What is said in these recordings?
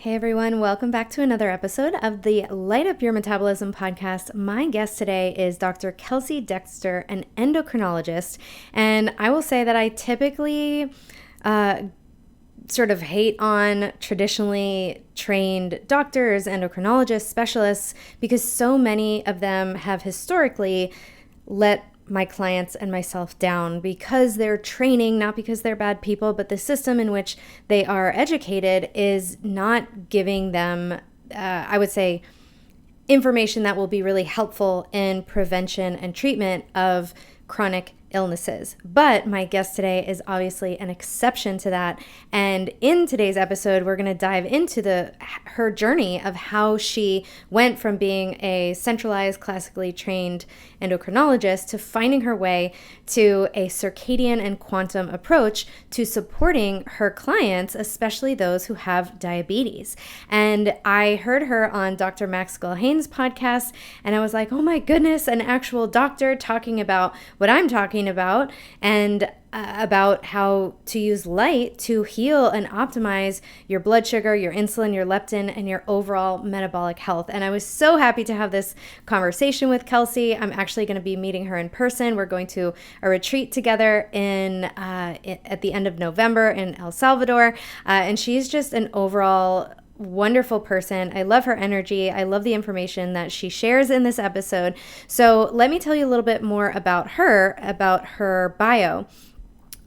Hey everyone, welcome back to another episode of the Light Up Your Metabolism podcast. My guest today is Dr. Kelsey Dexter, an endocrinologist. And I will say that I typically sort of hate on traditionally trained doctors, endocrinologists, specialists, because so many of them have historically let my clients and myself down because they're training, not because they're bad people, but the system in which they are educated is not giving them, I would say, information that will be really helpful in prevention and treatment of chronic illnesses. But my guest today is obviously an exception to that. And in today's episode, we're going to dive into her journey of how she went from being a centralized, classically trained endocrinologist to finding her way to a circadian and quantum approach to supporting her clients, especially those who have diabetes. And I heard her on Dr. Max Gilhane's podcast, and I was like, oh my goodness, an actual doctor talking about what I'm talking about, and about how to use light to heal and optimize your blood sugar, your insulin, your leptin, and your overall metabolic health. And I was so happy to have this conversation with Kelsey. I'm actually going to be meeting her in person. We're going to a retreat together at the end of November in El Salvador. And she's just an overall wonderful person. I love her energy. I love the information that she shares in this episode. So let me tell you a little bit more about her bio.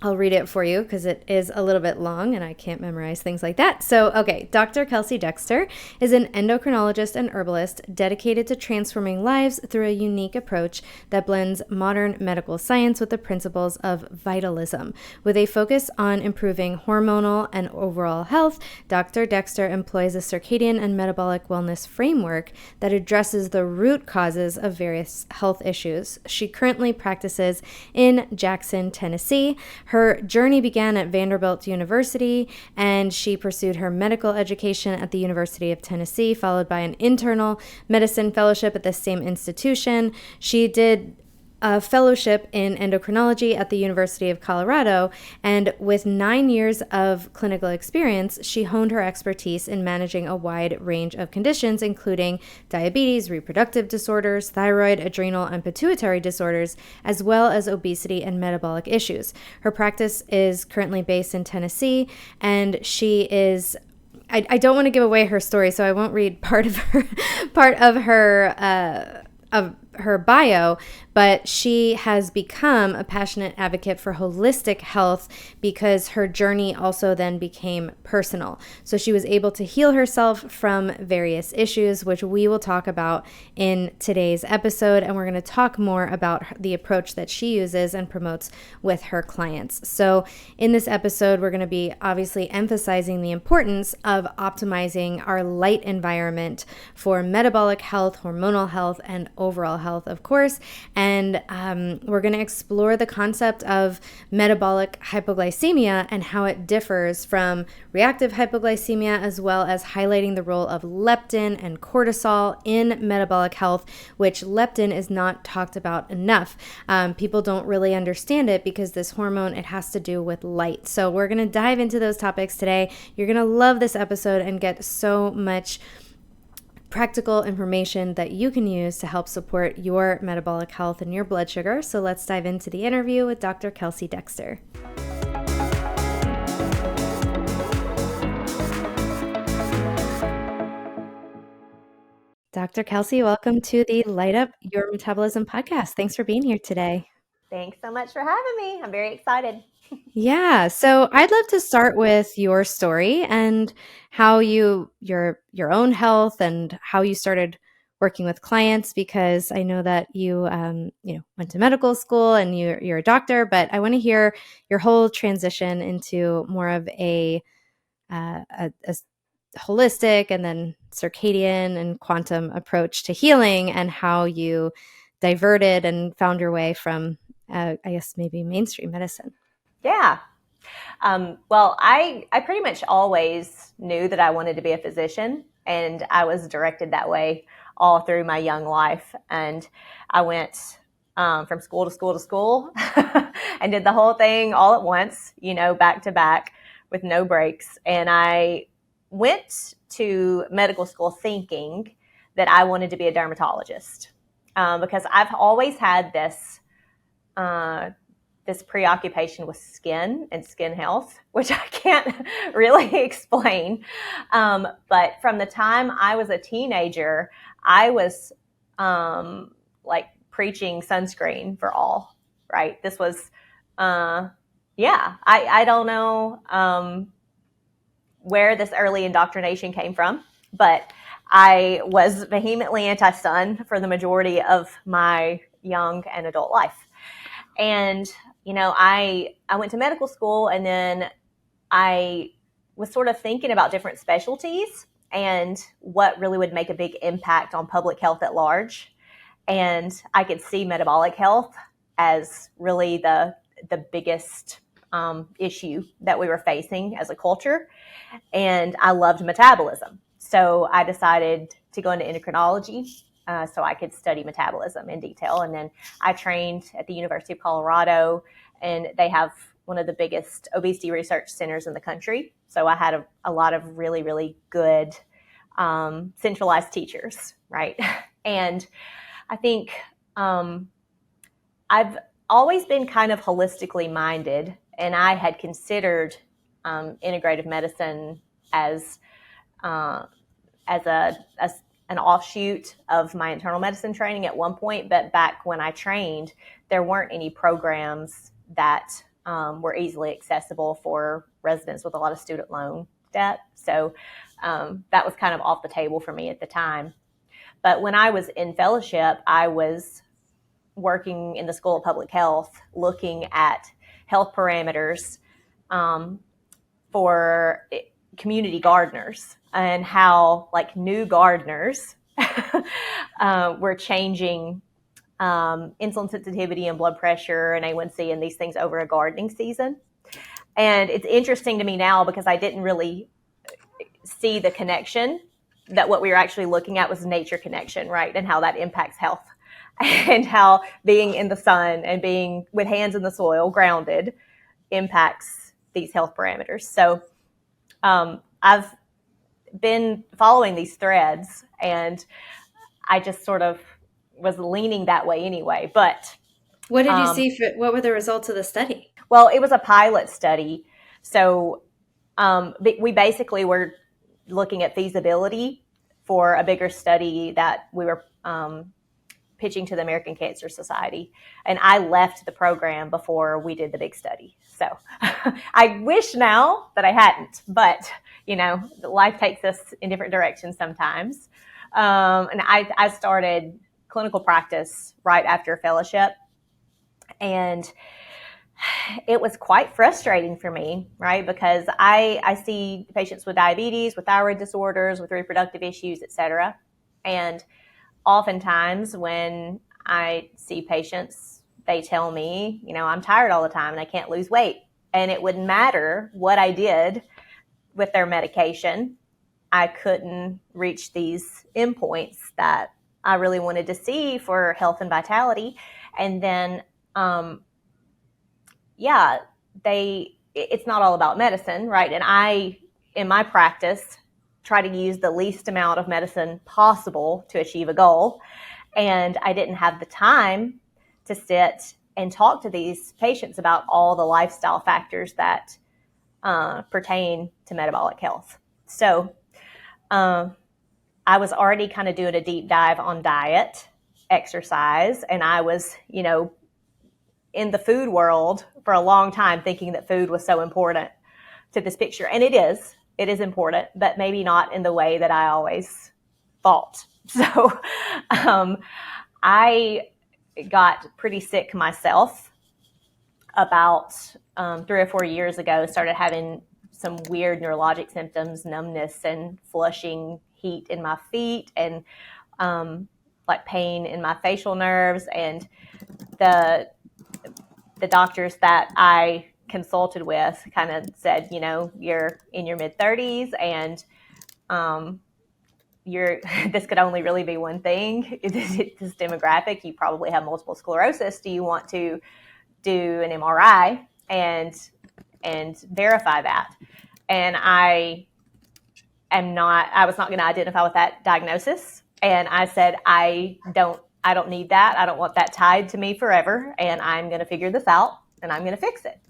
I'll read it for you because it is a little bit long and I can't memorize things like that. So, okay, Dr. Kelsey Dexter is an endocrinologist and herbalist dedicated to transforming lives through a unique approach that blends modern medical science with the principles of vitalism. With a focus on improving hormonal and overall health, Dr. Dexter employs a circadian and metabolic wellness framework that addresses the root causes of various health issues. She currently practices in Jackson, Tennessee. Her journey began at Vanderbilt University, and she pursued her medical education at the University of Tennessee, followed by an internal medicine fellowship at the same institution. She did a fellowship in endocrinology at the University of Colorado, and with 9 years of clinical experience, she honed her expertise in managing a wide range of conditions, including diabetes, reproductive disorders, thyroid, adrenal, and pituitary disorders, as well as obesity and metabolic issues. Her practice is currently based in Tennessee, and she is I don't want to give away her story, so I won't read part of her bio, but she has become a passionate advocate for holistic health because her journey also then became personal. So she was able to heal herself from various issues, which we will talk about in today's episode. And we're going to talk more about the approach that she uses and promotes with her clients. So in this episode, we're going to be obviously emphasizing the importance of optimizing our light environment for metabolic health, hormonal health, and overall health, of course. And we're going to explore the concept of metabolic hypoglycemia and how it differs from reactive hypoglycemia, as well as highlighting the role of leptin and cortisol in metabolic health, which leptin is not talked about enough. People don't really understand it because this hormone, it has to do with light. So we're going to dive into those topics today. You're going to love this episode and get so much practical information that you can use to help support your metabolic health and your blood sugar. So let's dive into the interview with Dr. Kelsey Dexter. Dr. Kelsey, welcome to the Light Up Your Metabolism podcast. Thanks for being here today. Thanks so much for having me. I'm very excited. Yeah, so I'd love to start with your story and how your own health and how you started working with clients, because I know that you went to medical school and you're a doctor, but I want to hear your whole transition into more of a holistic and then circadian and quantum approach to healing, and how you diverted and found your way from, I guess, maybe mainstream medicine. Yeah. Well, I pretty much always knew that I wanted to be a physician, and I was directed that way all through my young life. And I went from school to school to school and did the whole thing all at once, back to back with no breaks. And I went to medical school thinking that I wanted to be a dermatologist, because I've always had this preoccupation with skin and skin health, which I can't really explain. But from the time I was a teenager, I was like preaching sunscreen for all, right? This was, I don't know where this early indoctrination came from, but I was vehemently anti-sun for the majority of my young and adult life. And, I went to medical school, and then I was sort of thinking about different specialties and what really would make a big impact on public health at large. And I could see metabolic health as really the biggest issue that we were facing as a culture. And I loved metabolism. So I decided to go into endocrinology so I could study metabolism in detail. And then I trained at the University of Colorado, and they have one of the biggest obesity research centers in the country. So I had a lot of really, really good centralized teachers, right? And I think I've always been kind of holistically minded, and I had considered integrative medicine as an offshoot of my internal medicine training at one point. But back when I trained, there weren't any programs that were easily accessible for residents with a lot of student loan debt. So that was kind of off the table for me at the time. But when I was in fellowship, I was working in the School of Public Health, looking at health parameters for community gardeners, and how like new gardeners were changing insulin sensitivity and blood pressure and A1C and these things over a gardening season. And it's interesting to me now because I didn't really see the connection, that what we were actually looking at was nature connection, right? And how that impacts health, and how being in the sun and being with hands in the soil, grounded, impacts these health parameters. So I've been following these threads, and I just sort of was leaning that way anyway. But what did you see? What were the results of the study? Well, it was a pilot study. So we basically were looking at feasibility for a bigger study that we were pitching to the American Cancer Society. And I left the program before we did the big study. So I wish now that I hadn't, but life takes us in different directions sometimes. And I started clinical practice right after fellowship, and it was quite frustrating for me, right? Because I see patients with diabetes, with thyroid disorders, with reproductive issues, et cetera. And oftentimes when I see patients, they tell me, I'm tired all the time and I can't lose weight. And it wouldn't matter what I did with their medication. I couldn't reach these endpoints that I really wanted to see for health and vitality. And then, it's not all about medicine, right? And I, in my practice, try to use the least amount of medicine possible to achieve a goal. And I didn't have the time to sit and talk to these patients about all the lifestyle factors that pertain to metabolic health. So I was already kind of doing a deep dive on diet, exercise, and I was, in the food world for a long time thinking that food was so important to this picture. And it is important, but maybe not in the way that I always thought. So I got pretty sick myself about 3 or 4 years ago, started having some weird neurologic symptoms, numbness and flushing heat in my feet, and like pain in my facial nerves. And the doctors that I consulted with kind of said, you're in your mid-30s and this could only really be one thing. This demographic, you probably have multiple sclerosis. Do you want to do an MRI and verify that? And I I was not going to identify with that diagnosis. And I said, I don't need that. I don't want that tied to me forever. And I'm going to figure this out and I'm going to fix it.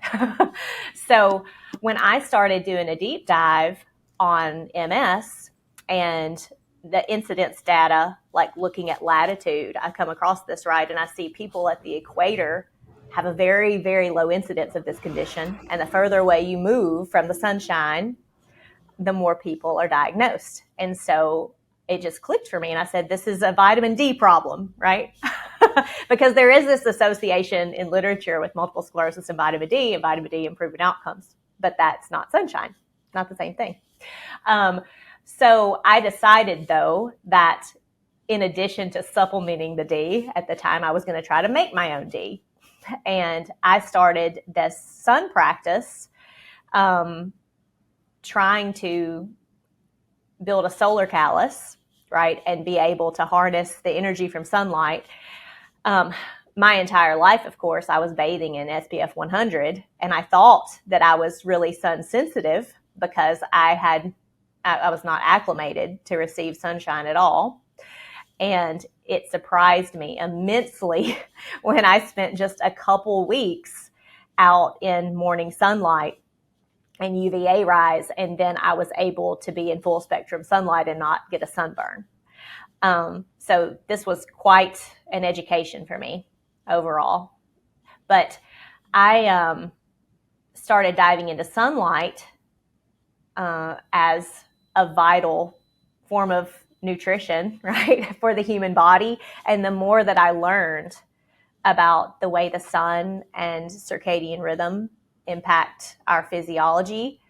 So when I started doing a deep dive on MS and the incidence data, like looking at latitude, I come across this, right? And I see people at the equator have a very, very low incidence of this condition. And the further away you move from the sunshine, the more people are diagnosed. And so it just clicked for me. And I said, this is a vitamin D problem, right? Because there is this association in literature with multiple sclerosis and vitamin D improving outcomes. But that's not sunshine, not the same thing. So I decided, though, that in addition to supplementing the D, at the time I was going to try to make my own D. And I started this sun practice, trying to build a solar callus, right, and be able to harness the energy from sunlight. My entire life, of course, I was bathing in SPF 100, and I thought that I was really sun sensitive because I was not acclimated to receive sunshine at all. And it surprised me immensely when I spent just a couple weeks out in morning sunlight and UVA rise, and then I was able to be in full spectrum sunlight and not get a sunburn. So this was quite an education for me overall. But I started diving into sunlight as a vital form of nutrition, right, for the human body. And the more that I learned about the way the sun and circadian rhythm impact our physiology,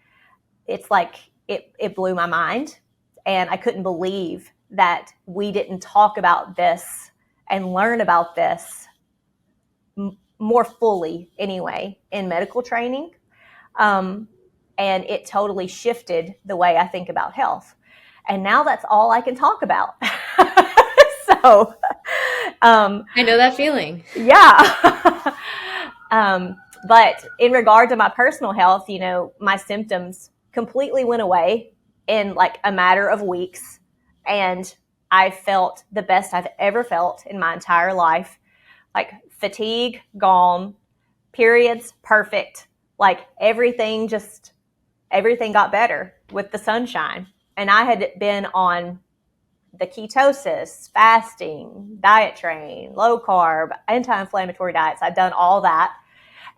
it's like it blew my mind. And I couldn't believe that we didn't talk about this and learn about this more fully anyway in medical training. And it totally shifted the way I think about health. And now that's all I can talk about. So I know that feeling. Yeah. But in regard to my personal health, my symptoms completely went away in like a matter of weeks. And I felt the best I've ever felt in my entire life. Like fatigue gone, periods perfect, like everything got better with the sunshine. And I had been on the ketosis, fasting, diet train, low carb, anti-inflammatory diets. I'd done all that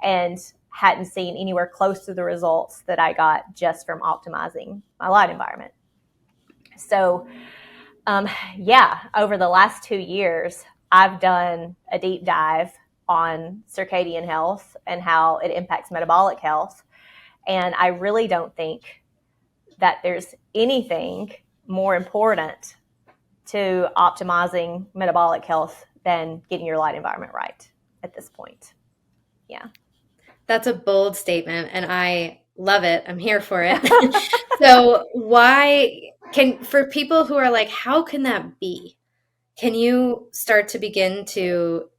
and hadn't seen anywhere close to the results that I got just from optimizing my light environment. So, over the last 2 years, I've done a deep dive on circadian health and how it impacts metabolic health. And I really don't think that there's anything more important to optimizing metabolic health than getting your light environment right at this point. Yeah. That's a bold statement, and I love it. I'm here for it. So for people who are like, how can that be? Can you start to begin to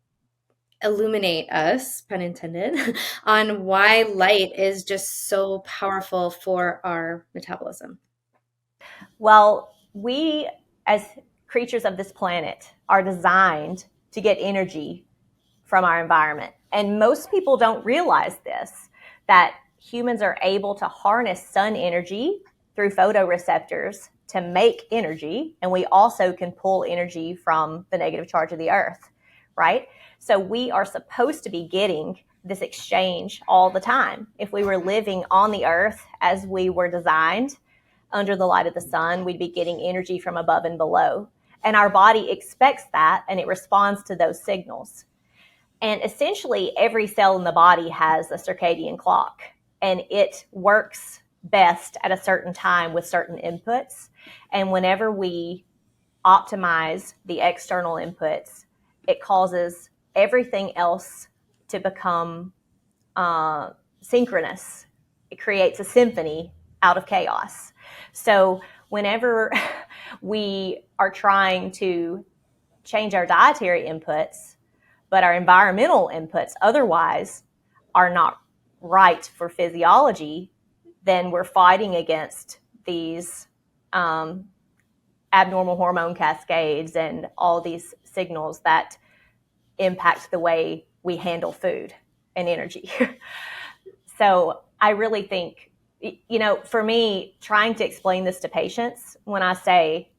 illuminate us, pun intended, on why light is just so powerful for our metabolism? Well, we as creatures of this planet are designed to get energy from our environment. And most people don't realize this, that humans are able to harness sun energy through photoreceptors to make energy. And we also can pull energy from the negative charge of the earth, right? So we are supposed to be getting this exchange all the time. If we were living on the earth as we were designed under the light of the sun, we'd be getting energy from above and below. And our body expects that, and it responds to those signals. And essentially, every cell in the body has a circadian clock, and it works best at a certain time with certain inputs. And whenever we optimize the external inputs, it causes everything else to become synchronous. It creates a symphony out of chaos. So whenever we are trying to change our dietary inputs, but our environmental inputs otherwise are not right for physiology, then we're fighting against these abnormal hormone cascades and all these signals that impact the way we handle food and energy. So I really think, for me, trying to explain this to patients when I say,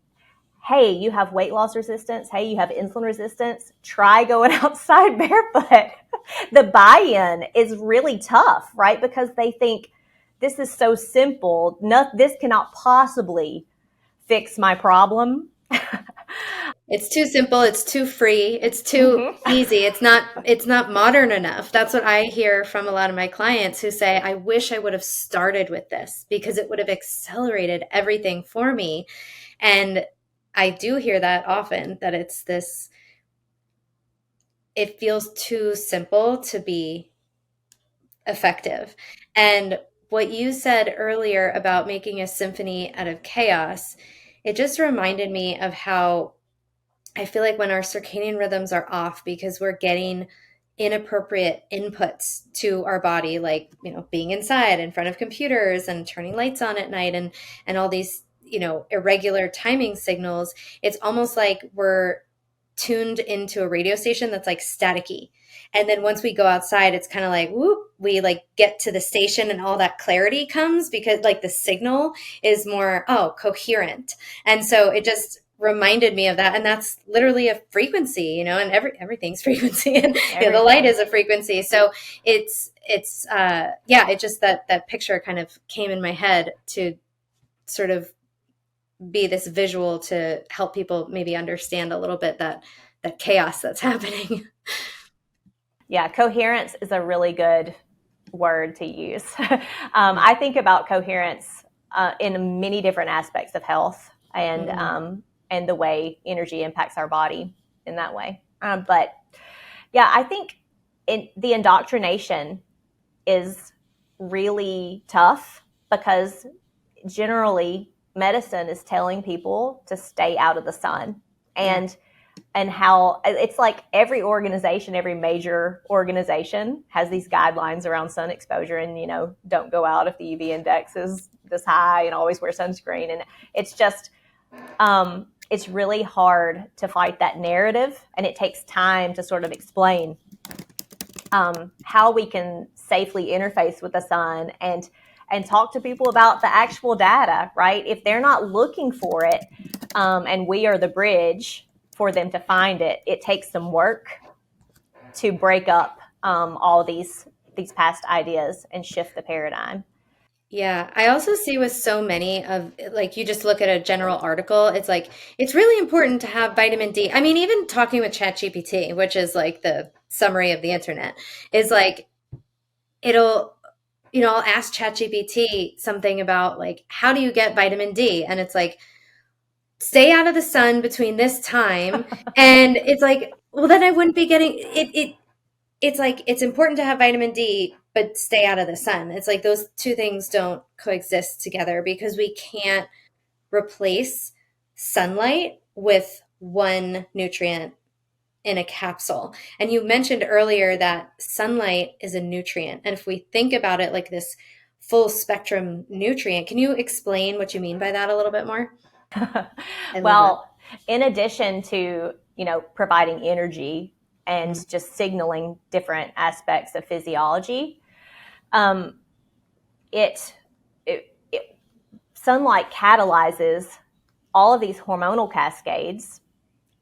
hey, you have weight loss resistance, hey, you have insulin resistance, try going outside barefoot. The buy-in is really tough, right? Because they think this is so simple. No, this cannot possibly fix my problem. It's too simple, it's too free, it's too Mm-hmm. easy. It's not modern enough. That's what I hear from a lot of my clients who say, I wish I would have started with this because it would have accelerated everything for me. And I do hear that often, that it feels too simple to be effective. And what you said earlier about making a symphony out of chaos, it just reminded me of how I feel like when our circadian rhythms are off because we're getting inappropriate inputs to our body, like, being inside in front of computers and turning lights on at night and all these, irregular timing signals, it's almost like we're tuned into a radio station that's like staticky. And then once we go outside, it's kind of like, whoop, we like get to the station and all that clarity comes because like the signal is more, coherent. And so it just reminded me of that. And that's literally a frequency, and everything's frequency. And the light is a frequency. So it just that picture kind of came in my head to sort of be this visual to help people maybe understand a little bit that chaos that's happening. Yeah, coherence is a really good word to use. I think about coherence in many different aspects of health and the way energy impacts our body in that way. But yeah, I think the indoctrination is really tough because generally medicine is telling people to stay out of the sun. And how it's like every organization, every major organization has these guidelines around sun exposure and, don't go out if the UV index is this high and always wear sunscreen. And it's just, it's really hard to fight that narrative. And it takes time to sort of explain how we can safely interface with the sun and talk to people about the actual data, right? If they're not looking for it, and we are the bridge for them to find it, it takes some work to break up all these past ideas and shift the paradigm. Yeah, I also see with so many of like you just look at a general article, it's like it's really important to have vitamin D. I mean, even talking with ChatGPT, which is like the summary of the internet, is like it'll I'll ask ChatGPT something about like how do you get vitamin D? And it's like stay out of the sun between this time. And it's like, well, then I wouldn't be getting it. It's like it's important to have vitamin D, but stay out of the sun. It's like those two things don't coexist together because we can't replace sunlight with one nutrient in a capsule. And you mentioned earlier that sunlight is a nutrient. And if we think about it like this full spectrum nutrient, can you explain what you mean by that a little bit more? Well, in addition to, providing energy and just signaling different aspects of physiology, it sunlight catalyzes all of these hormonal cascades.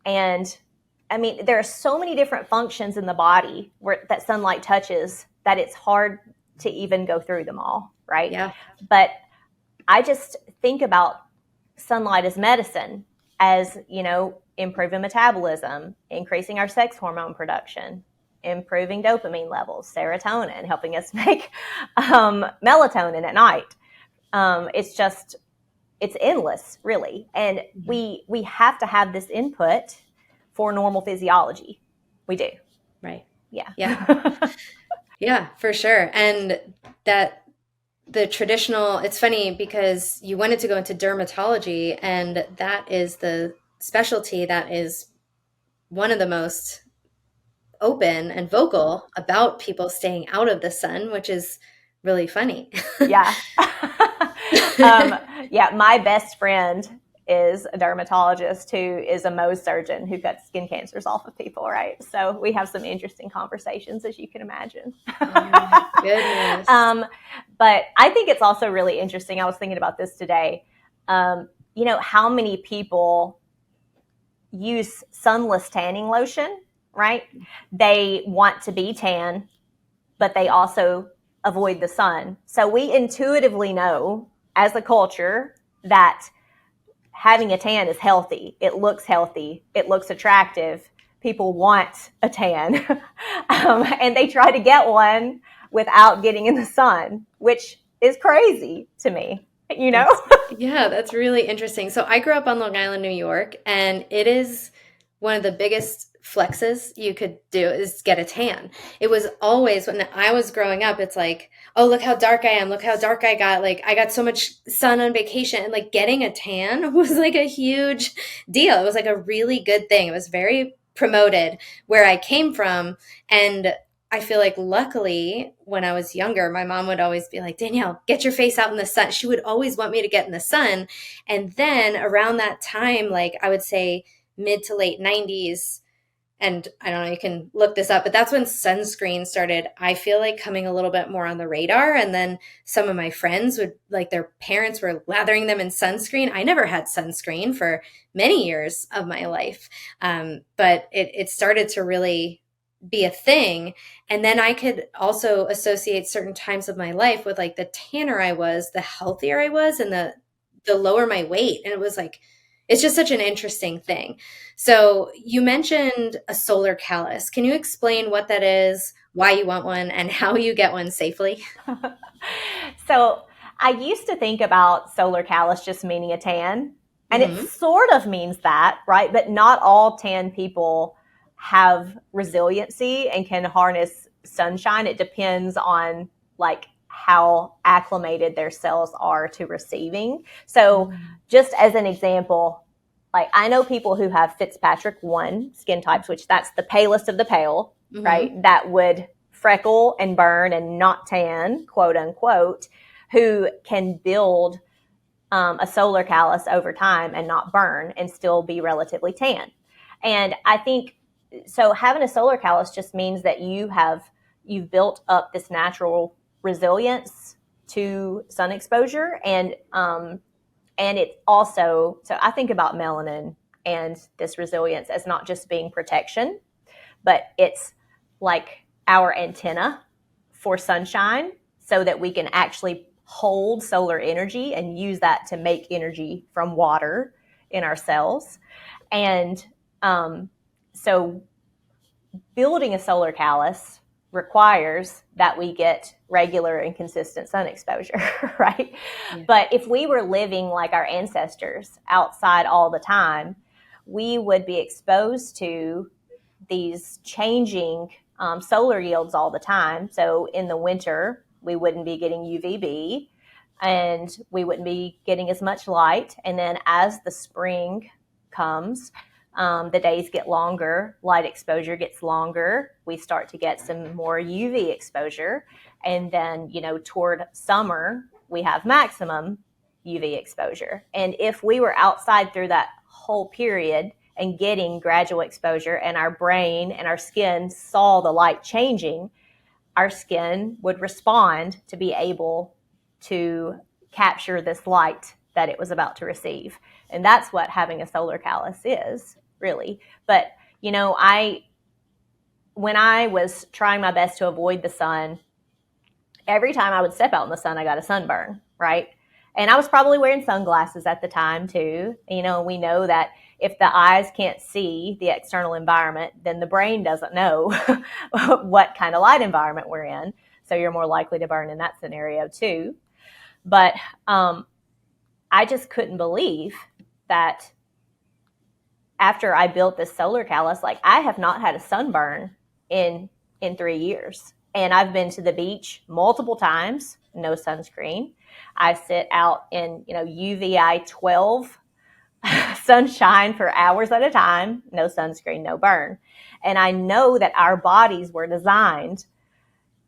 And I mean, there are so many different functions in the body that sunlight touches that it's hard to even go through them all, right? Yeah. But I just think about sunlight as medicine, as, improving metabolism, increasing our sex hormone production, improving dopamine levels, serotonin, helping us make melatonin at night. It's endless, really. And we have to have this input for normal physiology. We do. Right. Yeah. Yeah. Yeah, for sure. And that the traditional, it's funny because you wanted to go into dermatology, and that is the specialty that is one of the most open and vocal about people staying out of the sun, which is really funny. Yeah. Yeah, my best friend is a dermatologist who is a Mohs surgeon who cuts skin cancers off of people, right? So we have some interesting conversations, as you can imagine. Oh my goodness. But I think it's also really interesting. I was thinking about this today. How many people use sunless tanning lotion, right? They want to be tan, but they also avoid the sun. So we intuitively know as a culture that having a tan is healthy. It looks healthy. It looks attractive. People want a tan. And they try to get one without getting in the sun, which is crazy to me, you know? Yeah, that's really interesting. So I grew up on Long Island, New York, and it is one of the biggest flexes you could do is get a tan. It was always when I was growing up, it's like, oh, look how dark I am. Look how dark I got. Like I got so much sun on vacation. And like getting a tan was like a huge deal. It was like a really good thing. It was very promoted where I came from. And I feel like luckily when I was younger, my mom would always be like, Danielle, get your face out in the sun. She would always want me to get in the sun. And then around that time, like I would say mid to late 90s, and I don't know, you can look this up, but that's when sunscreen started, I feel like, coming a little bit more on the radar. And then some of my friends would, like, their parents were lathering them in sunscreen. I never had sunscreen for many years of my life. But it started to really be a thing. And then I could also associate certain times of my life with like the tanner I was, the healthier I was, and the lower my weight. And it was like, it's just such an interesting thing. So you mentioned a solar callus. Can you explain what that is, why you want one, and how you get one safely? So I used to think about solar callus just meaning a tan, and it sort of means that, right? But not all tan people have resiliency and can harness sunshine. It depends on like how acclimated their cells are to receiving. So just as an example, like I know people who have Fitzpatrick 1 skin types, which that's the palest of the pale, right? That would freckle and burn and not tan, quote unquote, who can build a solar callus over time and not burn and still be relatively tan. And I think so having a solar callus just means that you've built up this natural resilience to sun exposure, and it also, so I think about melanin and this resilience as not just being protection, but it's like our antenna for sunshine so that we can actually hold solar energy and use that to make energy from water in our cells. And so building a solar callus requires that we get regular and consistent sun exposure, right? Yeah. But if we were living like our ancestors outside all the time, we would be exposed to these changing solar yields all the time. So in the winter, we wouldn't be getting UVB and we wouldn't be getting as much light. And then as the spring comes, the days get longer, light exposure gets longer. We start to get some more UV exposure. And then, toward summer, we have maximum UV exposure. And if we were outside through that whole period and getting gradual exposure and our brain and our skin saw the light changing, our skin would respond to be able to capture this light that it was about to receive. And that's what having a solar callus is, really. But, when I was trying my best to avoid the sun, every time I would step out in the sun, I got a sunburn, right? And I was probably wearing sunglasses at the time too. We know that if the eyes can't see the external environment, then the brain doesn't know what kind of light environment we're in. So you're more likely to burn in that scenario too. But I just couldn't believe that after I built this solar callus, like I have not had a sunburn in 3 years. And I've been to the beach multiple times, no sunscreen. I sit out in, UVI 12 sunshine for hours at a time, no sunscreen, no burn. And I know that our bodies were designed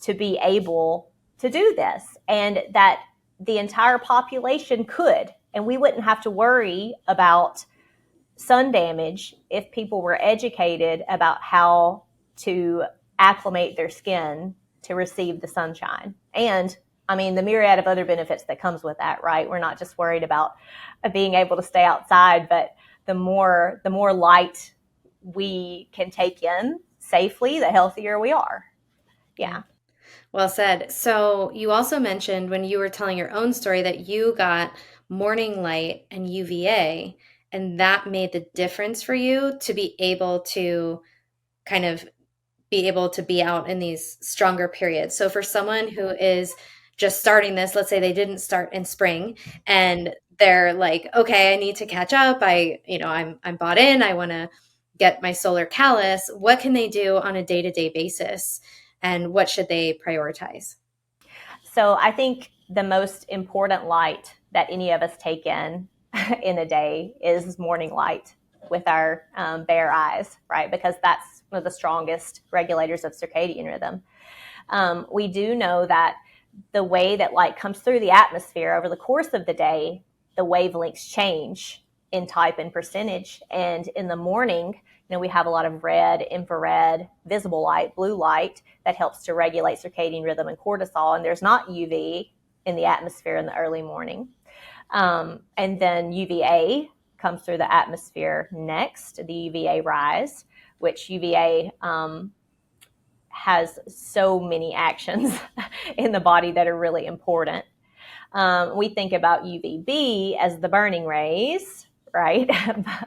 to be able to do this, and that the entire population could, and we wouldn't have to worry about sun damage if people were educated about how to acclimate their skin to receive the sunshine. And I mean, the myriad of other benefits that comes with that, right? We're not just worried about being able to stay outside, but the more light we can take in safely, the healthier we are. Yeah. Yeah. Well said. So you also mentioned when you were telling your own story that you got morning light and UVA, and that made the difference for you to be able to kind of be able to be out in these stronger periods. So for someone who is just starting this, let's say they didn't start in spring and they're like, okay, I need to catch up. I'm bought in. I want to get my solar callus. What can they do on a day-to-day basis? And what should they prioritize? So I think the most important light that any of us take in a day is morning light with our bare eyes, right? Because that's one of the strongest regulators of circadian rhythm. We do know that the way that light comes through the atmosphere over the course of the day, the wavelengths change in type and percentage. And in the morning, we have a lot of red, infrared, visible light, blue light that helps to regulate circadian rhythm and cortisol. And there's not UV in the atmosphere in the early morning. And then UVA comes through the atmosphere next, the UVA rise, which UVA has so many actions in the body that are really important. We think about UVB as the burning rays, right?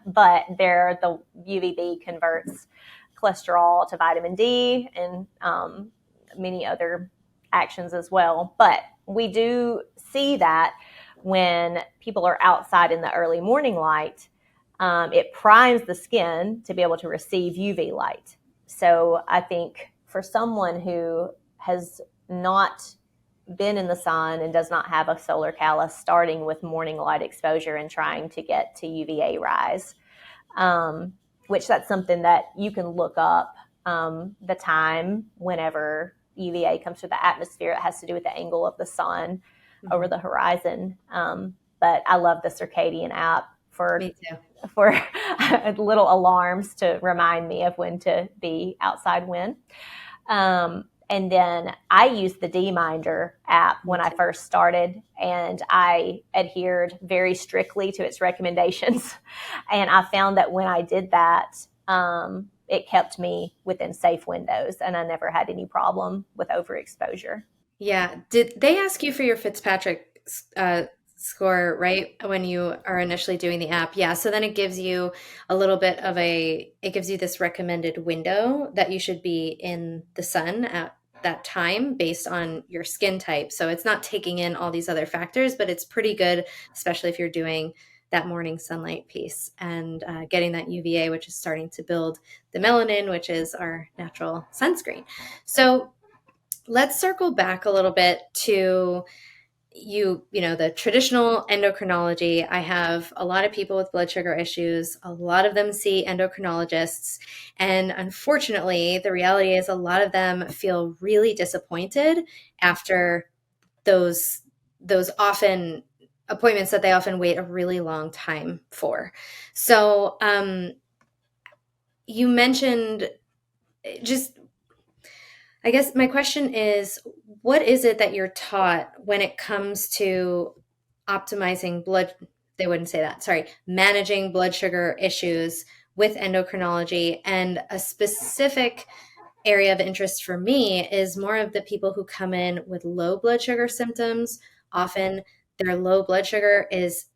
But the UVB converts cholesterol to vitamin D and many other actions as well. But we do see that when people are outside in the early morning light, it primes the skin to be able to receive UV light. So I think for someone who has not been in the sun and does not have a solar callus, starting with morning light exposure and trying to get to UVA rise, which that's something that you can look up the time whenever UVA comes through the atmosphere. It has to do with the angle of the sun over the horizon. But I love the circadian app for little alarms to remind me of when to be outside when. And then I used the D-Minder app when I first started, and I adhered very strictly to its recommendations. And I found that when I did that, it kept me within safe windows, and I never had any problem with overexposure. Yeah. Did they ask you for your Fitzpatrick score, right? When you are initially doing the app? Yeah. So then it gives you a little bit of it gives you this recommended window that you should be in the sun at that time based on your skin type. So it's not taking in all these other factors, but it's pretty good, especially if you're doing that morning sunlight piece and getting that UVA, which is starting to build the melanin, which is our natural sunscreen. So let's circle back a little bit to the traditional endocrinology. I have a lot of people with blood sugar issues. A lot of them see endocrinologists. And unfortunately, the reality is a lot of them feel really disappointed after those often appointments that they often wait a really long time for. So you mentioned just I guess my question is, what is it that you're taught when it comes to optimizing blood? They wouldn't say that, sorry, managing blood sugar issues with endocrinology. And a specific area of interest for me is more of the people who come in with low blood sugar symptoms. Often their low blood sugar is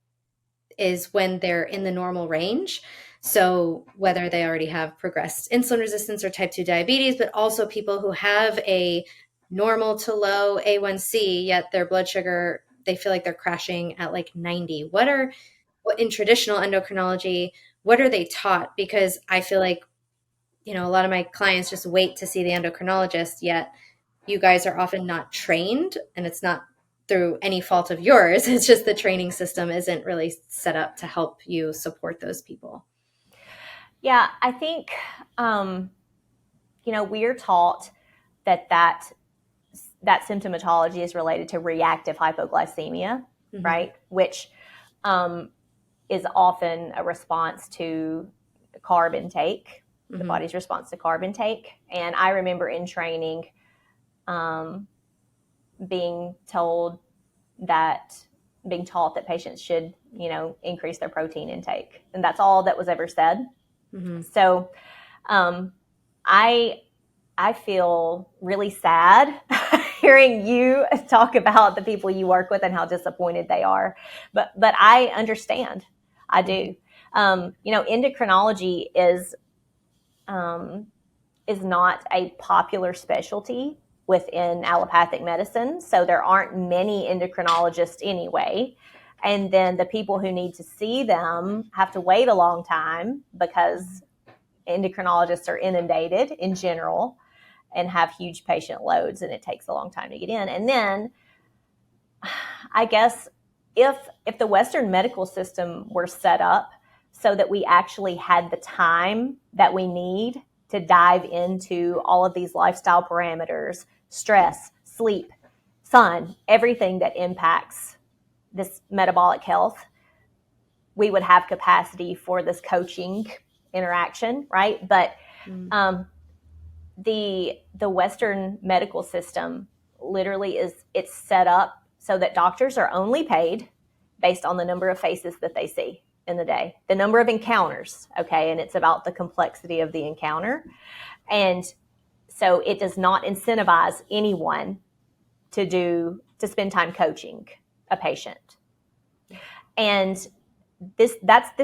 when they're in the normal range. So whether they already have progressed insulin resistance or type 2 diabetes, but also people who have a normal to low A1C, yet their blood sugar, they feel like they're crashing at like 90. In traditional endocrinology, what are they taught? Because I feel like, a lot of my clients just wait to see the endocrinologist, yet you guys are often not trained, and it's not through any fault of yours. It's just the training system isn't really set up to help you support those people. Yeah, I think, we're taught that that symptomatology is related to reactive hypoglycemia, right? Which is often a response to carb intake, the body's response to carb intake. And I remember in training being taught that patients should, increase their protein intake. And that's all that was ever said. So I feel really sad hearing you talk about the people you work with and how disappointed they are. But I understand. I do. Endocrinology is not a popular specialty within allopathic medicine. So there aren't many endocrinologists anyway. And then the people who need to see them have to wait a long time because endocrinologists are inundated in general and have huge patient loads, and it takes a long time to get in. And then I guess if the Western medical system were set up so that we actually had the time that we need to dive into all of these lifestyle parameters, stress, sleep, sun, everything that impacts this metabolic health, we would have capacity for this coaching interaction, right? But the Western medical system literally it's set up so that doctors are only paid based on the number of faces that they see in the day, the number of encounters, okay? And it's about the complexity of the encounter. And so it does not incentivize anyone to spend time coaching a patient. And this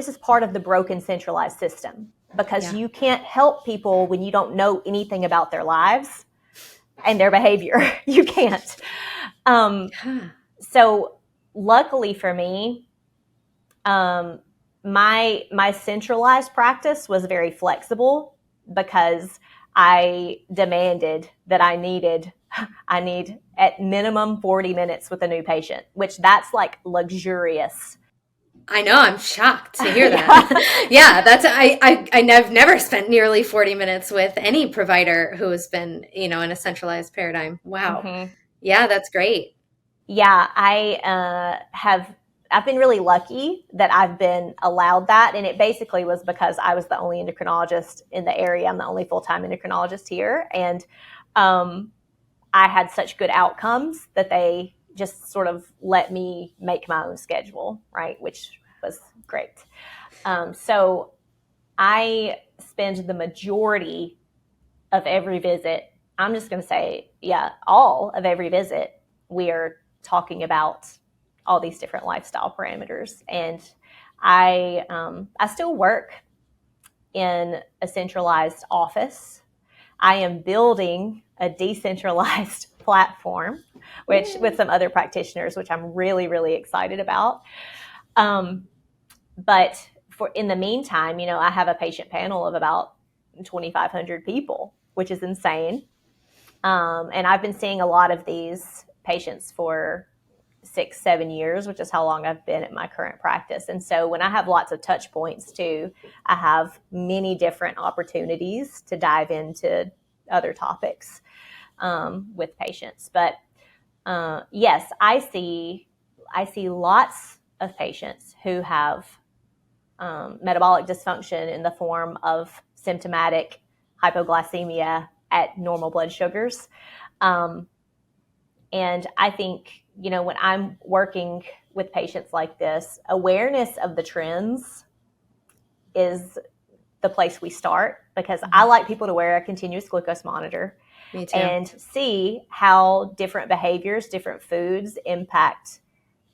is part of the broken centralized system, because you can't help people when you don't know anything about their lives and their behavior. You can't. So luckily for me, my centralized practice was very flexible because I demanded that I need at minimum 40 minutes with a new patient, which that's like luxurious. I know. I'm shocked to hear that. Yeah, I've never spent nearly 40 minutes with any provider who has been, in a centralized paradigm. Wow. Yeah, that's great. Yeah, I've been really lucky that I've been allowed that. And it basically was because I was the only endocrinologist in the area. I'm the only full-time endocrinologist here. And I had such good outcomes that they just sort of let me make my own schedule, right? Which was great. So I spend the majority of every visit, I'm just going to say, all of every visit, we are talking about all these different lifestyle parameters. And I still work in a centralized office. I am building a decentralized platform, with some other practitioners, which I'm really, really excited about. But in the meantime, I have a patient panel of about 2,500 people, which is insane. And I've been seeing a lot of these patients for 6-7 years, which is how long I've been at my current practice. And so when I have lots of touch points too, I have many different opportunities to dive into other topics with patients. But yes, I see lots of patients who have metabolic dysfunction in the form of symptomatic hypoglycemia at normal blood sugars. And I think, when I'm working with patients like this, awareness of the trends is the place we start, because I like people to wear a continuous glucose monitor and see how different behaviors, different foods impact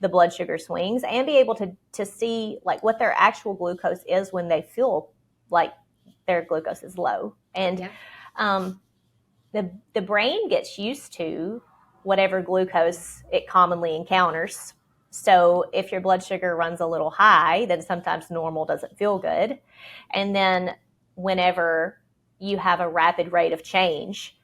the blood sugar swings, and be able to see like what their actual glucose is when they feel like their glucose is low. And the brain gets used to whatever glucose it commonly encounters. So if your blood sugar runs a little high, then sometimes normal doesn't feel good. And then whenever you have a rapid rate of change,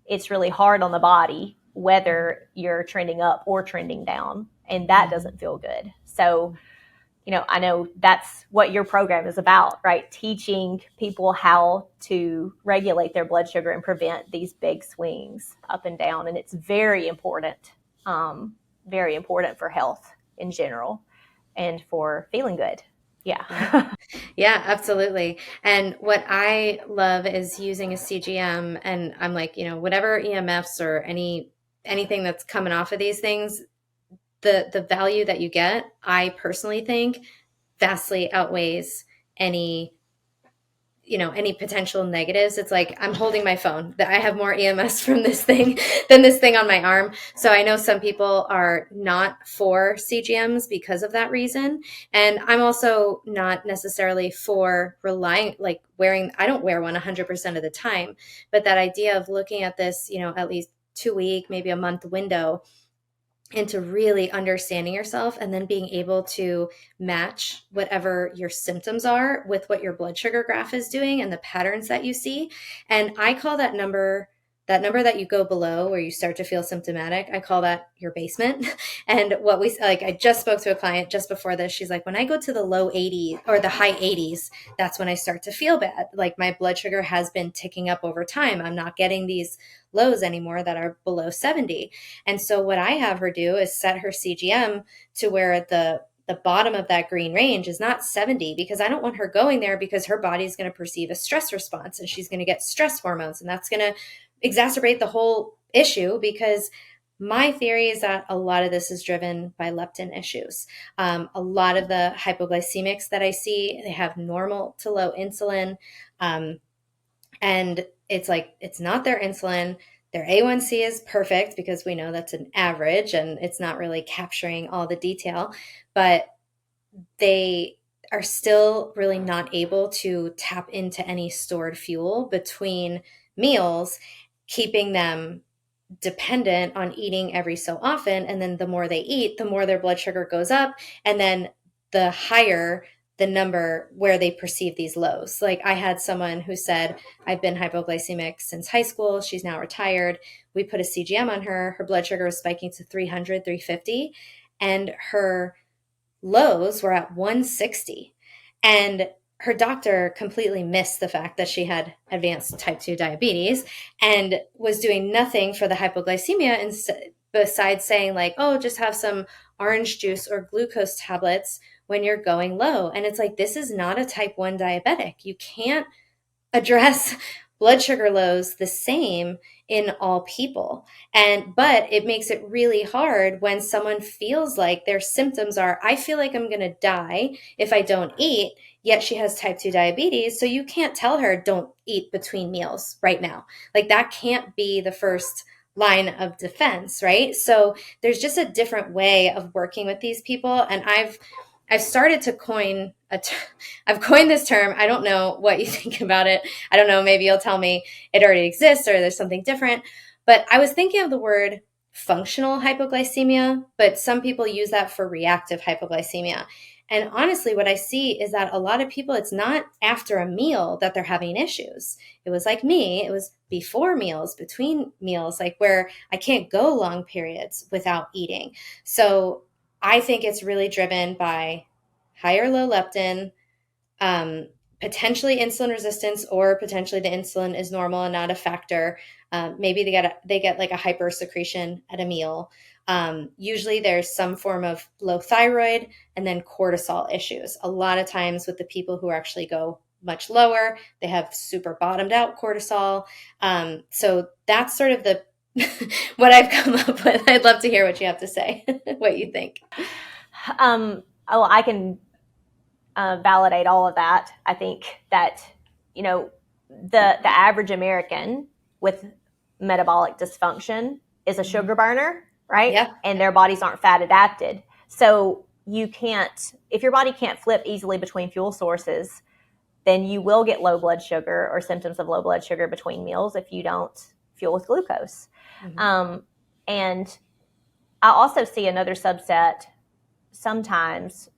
it's really hard on the body whether you're trending up or trending down, and that doesn't feel good. So, I know that's what your program is about, right? Teaching people how to regulate their blood sugar and prevent these big swings up and down. And it's very important for health in general and for feeling good. Yeah. Yeah. Yeah, absolutely. And what I love is using a CGM, and I'm like, whatever EMFs or anything that's coming off of these things, the value that you get, I personally think vastly outweighs any any potential negatives. It's like I'm holding my phone. I have more EMS from this thing than this thing on my arm. So I know some people are not for CGMs because of that reason. And I'm also not necessarily for relying, like wearing, I don't wear one 100% of the time, but that idea of looking at this, at least 2 week, maybe a month window into really understanding yourself and then being able to match whatever your symptoms are with what your blood sugar graph is doing and the patterns that you see. And I call that number that you go below where you start to feel symptomatic, I call that your basement. And what we like, I just spoke to a client just before this. She's like, when I go to the low 80s or the high 80s, that's when I start to feel bad. Like my blood sugar has been ticking up over time. I'm not getting these lows anymore that are below 70. And so what I have her do is set her CGM to where the bottom of that green range is not 70, because I don't want her going there, because her body's going to perceive a stress response and she's going to get stress hormones, and that's going to exacerbate the whole issue. Because my theory is that a lot of this is driven by leptin issues. A lot of the hypoglycemics that I see, they have normal to low insulin. And it's like, it's not their insulin. Their A1C is perfect because we know that's an average and it's not really capturing all the detail, but they are still really not able to tap into any stored fuel between meals, keeping them dependent on eating every so often. And then the more they eat, the more their blood sugar goes up. And then the higher the number where they perceive these lows. Like I had someone who said, I've been hypoglycemic since high school. She's now retired. We put a CGM on her. Her blood sugar was spiking to 300, 350. And her lows were at 160. And her doctor completely missed the fact that she had advanced type 2 diabetes and was doing nothing for the hypoglycemia besides saying like, oh, just have some orange juice or glucose tablets when you're going low. And it's like, this is not a type 1 diabetic. You can't address blood sugar lows the same in all people. But it makes it really hard when someone feels like their symptoms are, I feel like I'm going to die if I don't eat, yet she has type 2 diabetes. So you can't tell her, don't eat between meals right now. Like that can't be the first line of defense, right? So there's just a different way of working with these people. And I've started to coin I've coined this term. I don't know what you think about it. I don't know. Maybe you'll tell me it already exists or there's something different. But I was thinking of the word functional hypoglycemia, but some people use that for reactive hypoglycemia. And honestly, what I see is that a lot of people, it's not after a meal that they're having issues. It was like me, it was before meals, between meals, like where I can't go long periods without eating. So I think it's really driven by high or low leptin, potentially insulin resistance, or potentially the insulin is normal and not a factor. Maybe they get like a hyper secretion at a meal. Usually there's some form of low thyroid and then cortisol issues. A lot of times with the people who actually go much lower, they have super bottomed out cortisol. So that's sort of the what I've come up with. I'd love to hear what you have to say, what you think. I can validate all of that. I think that, the average American with metabolic dysfunction is a sugar burner, right? Yeah. And their bodies aren't fat adapted. So if your body can't flip easily between fuel sources, then you will get low blood sugar or symptoms of low blood sugar between meals if you don't fuel with glucose. Mm-hmm. And I also see another subset sometimes.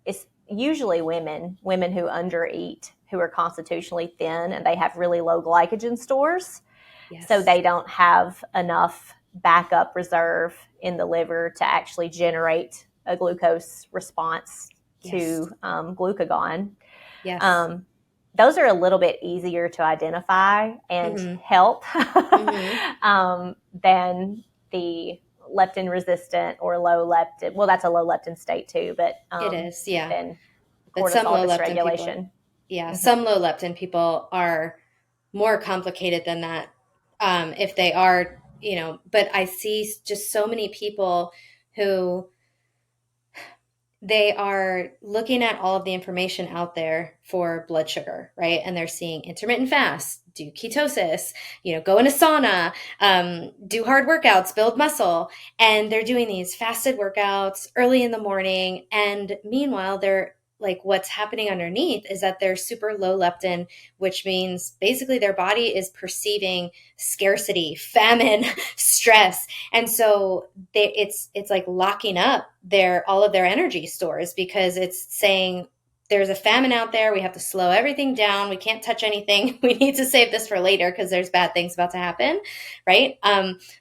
It's usually women who undereat, who are constitutionally thin, and they have really low glycogen stores. Yes. So they don't have enough backup reserve in the liver to actually generate a glucose response to glucagon. Yes. Those are a little bit easier to identify and help than the leptin resistant or low leptin. Well, that's a low leptin state too, but it is, yeah. Then But some cortisol low leptin dysregulation. People, some low leptin people are more complicated than that. If they are, but I see just so many people who they are looking at all of the information out there for blood sugar, right? And they're seeing intermittent fast, do ketosis, go in a sauna, do hard workouts, build muscle. And they're doing these fasted workouts early in the morning. And meanwhile, they're like, what's happening underneath is that they're super low leptin, which means basically their body is perceiving scarcity, famine, stress. And so it's like locking up all of their energy stores, because it's saying there's a famine out there. We have to slow everything down. We can't touch anything. We need to save this for later because there's bad things about to happen, right?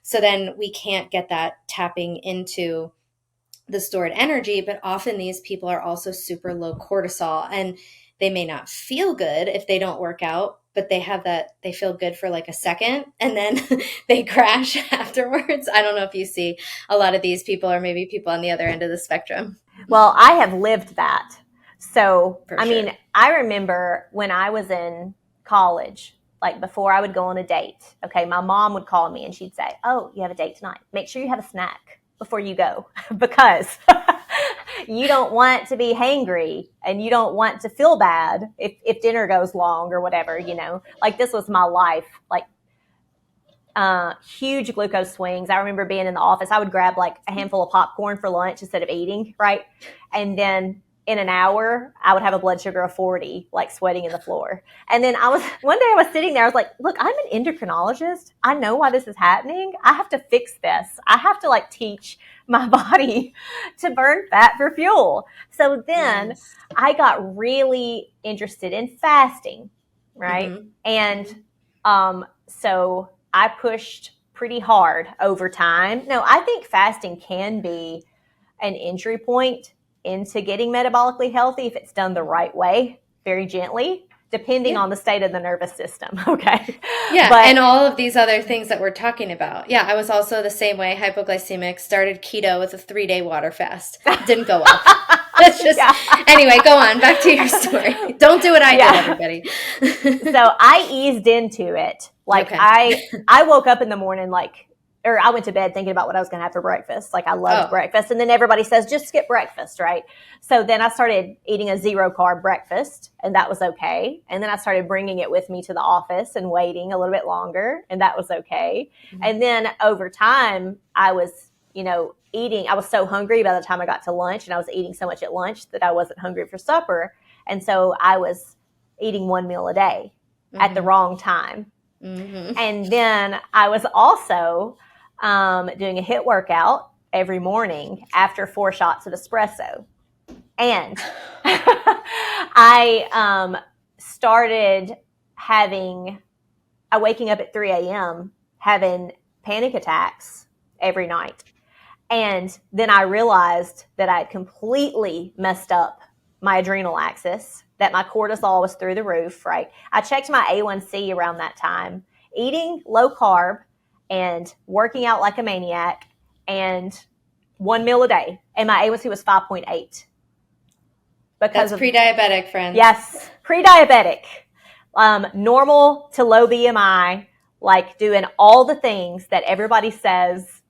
So then we can't get that tapping into the stored energy. But often these people are also super low cortisol, and they may not feel good if they don't work out, but they feel good for like a second and then they crash afterwards. I don't know if you see a lot of these people, or maybe people on the other end of the spectrum. Well, I have lived that. So, I mean, I remember when I was in college, like before I would go on a date, okay, my mom would call me and she'd say, "Oh, you have a date tonight. Make sure you have a snack before you go because you don't want to be hangry and you don't want to feel bad if dinner goes long or whatever, like this was my life, like huge glucose swings. I remember being in the office, I would grab like a handful of popcorn for lunch instead of eating, right? And then in an hour, I would have a blood sugar of 40, like sweating in the floor. And then one day I was sitting there, I was like, look, I'm an endocrinologist. I know why this is happening. I have to fix this. I have to like teach my body to burn fat for fuel. So then I got really interested in fasting, right? And so I pushed pretty hard over time. No, I think fasting can be an entry point into getting metabolically healthy if it's done the right way, very gently, depending on the state of the nervous system. Okay. Yeah. And all of these other things that we're talking about. Yeah. I was also the same way, hypoglycemic, started keto with a 3-day water fast. Didn't go well. That's just, anyway, go on. Back to your story. Don't do what I did, everybody. So I eased into it. Like I woke up in the morning, or I went to bed thinking about what I was going to have for breakfast. Like I loved breakfast. And then everybody says, just skip breakfast, right? So then I started eating a 0-carb breakfast, and that was okay. And then I started bringing it with me to the office and waiting a little bit longer, and that was okay. And then over time, I was, eating. I was so hungry by the time I got to lunch, and I was eating so much at lunch that I wasn't hungry for supper. And so I was eating 1 meal a day at the wrong time. And then I was also doing a HIIT workout every morning after 4 shots of espresso. And I started waking up at 3 a.m. having panic attacks every night. And then I realized that I had completely messed up my adrenal axis, that my cortisol was through the roof, right? I checked my A1C around that time, eating low carb and working out like a maniac and 1 meal a day. And my A1C was 5.8. That's pre-diabetic, friends. Yes, pre-diabetic. Normal to low BMI, like doing all the things that everybody says,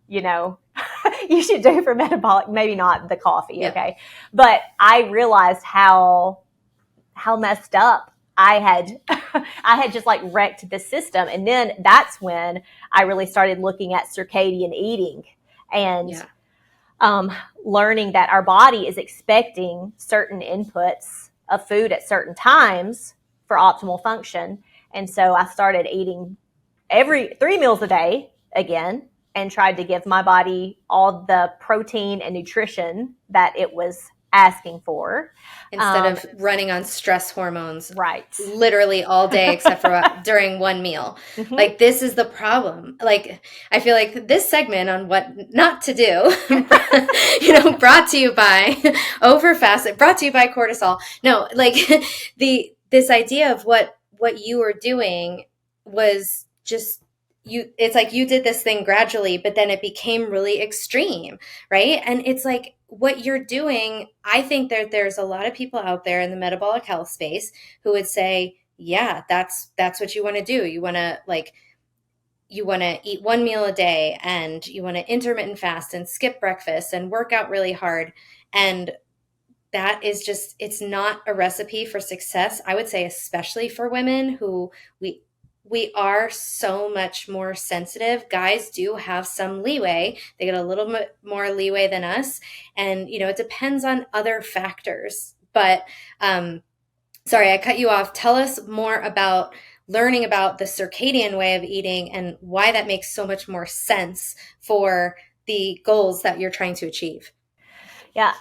you should do for metabolic, maybe not the coffee, okay? But I realized how messed up I had just like wrecked the system. And then that's when I really started looking at circadian eating and learning that our body is expecting certain inputs of food at certain times for optimal function. And so I started eating every 3 meals a day again, and tried to give my body all the protein and nutrition that it was asking for. Instead of running on stress hormones Right. literally all day except for during one meal. Mm-hmm. Like, this is the problem. Like, I feel like this segment on what not to do, brought to you by overfast, brought to you by cortisol. No, like this idea of what you were doing was just it's like you did this thing gradually, but then it became really extreme, right? And it's like what you're doing, I think there's a lot of people out there in the metabolic health space who would say, yeah, that's what you want to do. You want to eat one meal a day, and you want to intermittent fast and skip breakfast and work out really hard. And that is just, it's not a recipe for success. I would say, especially for women who we are so much more sensitive. Guys do have some leeway. They get a little bit more leeway than us. And, it depends on other factors. But sorry, I cut you off. Tell us more about learning about the circadian way of eating and why that makes so much more sense for the goals that you're trying to achieve. Yeah,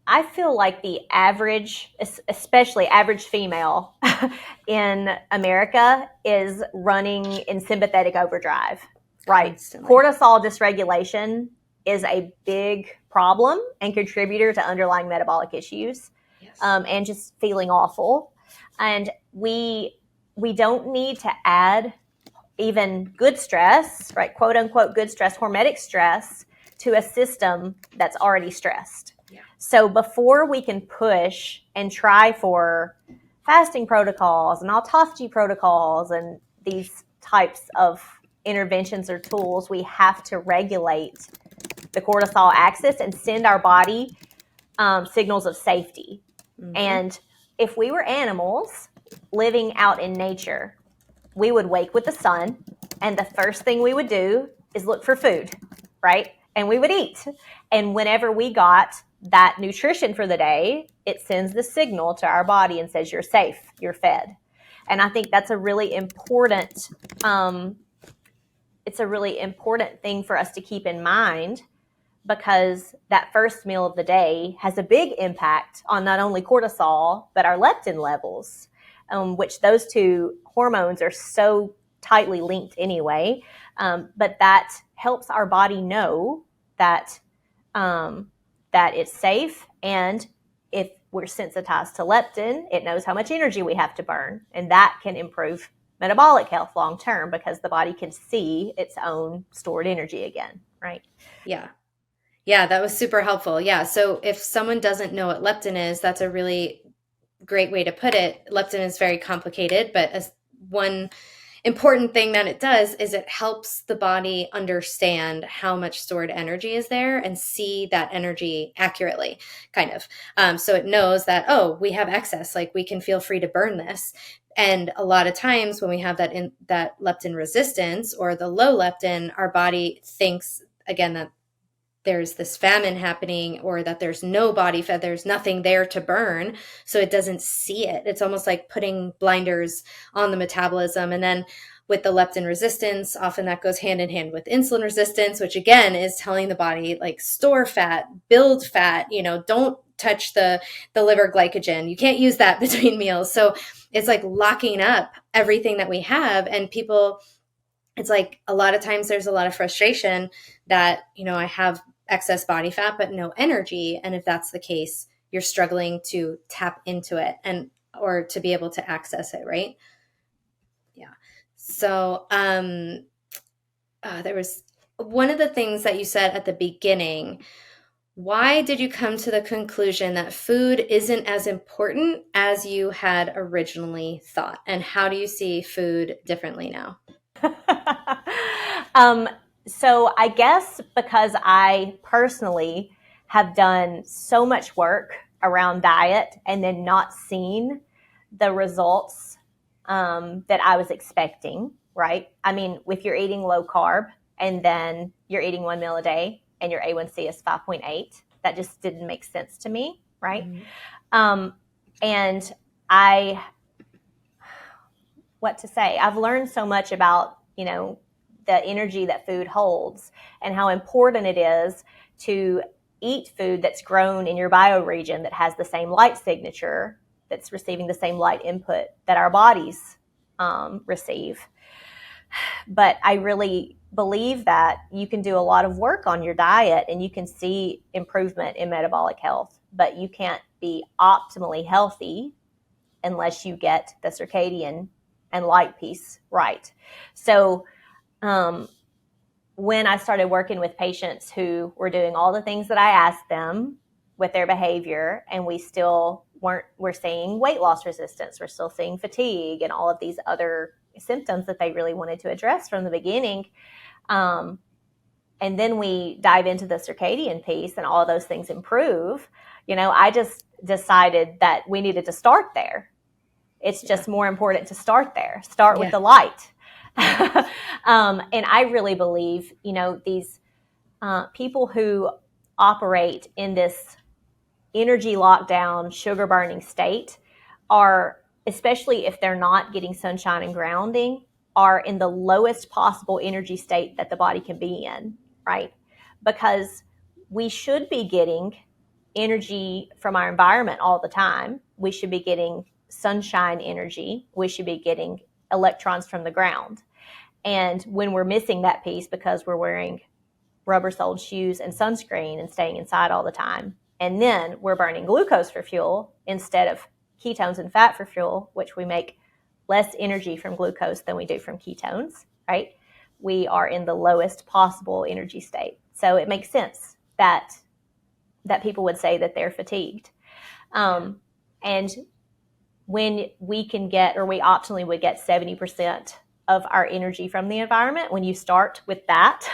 I feel like the average, especially average female in America, is running in sympathetic overdrive, right? Constantly. Cortisol dysregulation is a big problem and contributor to underlying metabolic issues. Yes. And just feeling awful. And we don't need to add even good stress, right? Quote unquote good stress, hormetic stress, to a system that's already stressed. Yeah. So before we can push and try for fasting protocols and autophagy protocols and these types of interventions or tools, we have to regulate the cortisol axis and send our body signals of safety. Mm-hmm. And if we were animals living out in nature, we would wake with the sun, and the first thing we would do is look for food, right? And we would eat. And whenever we got that nutrition for the day, it sends the signal to our body and says, you're safe, you're fed. And I think that's a really important, it's a really important thing for us to keep in mind, because that first meal of the day has a big impact on not only cortisol, but our leptin levels, which those two hormones are so tightly linked anyway. But that helps our body know that that it's safe. And if we're sensitized to leptin, it knows how much energy we have to burn. And that can improve metabolic health long term, because the body can see its own stored energy again, right? Yeah. Yeah, that was super helpful. Yeah. So if someone doesn't know what leptin is, that's a really great way to put it. Leptin is very complicated, but as one important thing that it does is it helps the body understand how much stored energy is there and see that energy accurately, kind of. So it knows that, oh, we have excess, like we can feel free to burn this. And a lot of times when we have that leptin resistance or the low leptin, our body thinks, again, that there's this famine happening, or that there's no body fat, there's nothing there to burn. So it doesn't see it. It's almost like putting blinders on the metabolism. And then with the leptin resistance, often that goes hand in hand with insulin resistance, which again is telling the body, like, store fat, build fat, don't touch the liver glycogen. You can't use that between meals. So it's like locking up everything that we have. And people, it's like a lot of times there's a lot of frustration that, I have excess body fat, but no energy. And if that's the case, you're struggling to tap into it or to be able to access it. Right. Yeah. So, there was one of the things that you said at the beginning. Why did you come to the conclusion that food isn't as important as you had originally thought? And how do you see food differently now? So I guess because I personally have done so much work around diet and then not seen the results that I was expecting, right? I mean, if you're eating low carb and then you're eating one meal a day and your A1C is 5.8, that just didn't make sense to me, right? Mm-hmm. And what to say? I've learned so much about, the energy that food holds and how important it is to eat food that's grown in your bioregion that has the same light signature, that's receiving the same light input that our bodies receive. But I really believe that you can do a lot of work on your diet and you can see improvement in metabolic health, but you can't be optimally healthy unless you get the circadian and light piece right. So when I started working with patients who were doing all the things that I asked them with their behavior, and we're seeing weight loss resistance, we're still seeing fatigue and all of these other symptoms that they really wanted to address from the beginning. And then we dive into the circadian piece and all of those things improve. I just decided that we needed to start there. It's just more important to start there. Start with the light. And I really believe, these people who operate in this energy lockdown, sugar burning state are, especially if they're not getting sunshine and grounding, are in the lowest possible energy state that the body can be in, right? Because we should be getting energy from our environment all the time. We should be getting sunshine energy. We should be getting electrons from the ground. And when we're missing that piece because we're wearing rubber-soled shoes and sunscreen and staying inside all the time, and then we're burning glucose for fuel instead of ketones and fat for fuel, which we make less energy from glucose than we do from ketones, right? We are in the lowest possible energy state. So it makes sense that people would say that they're fatigued. And when we can get, or we optimally would get 70% of our energy from the environment, when you start with that,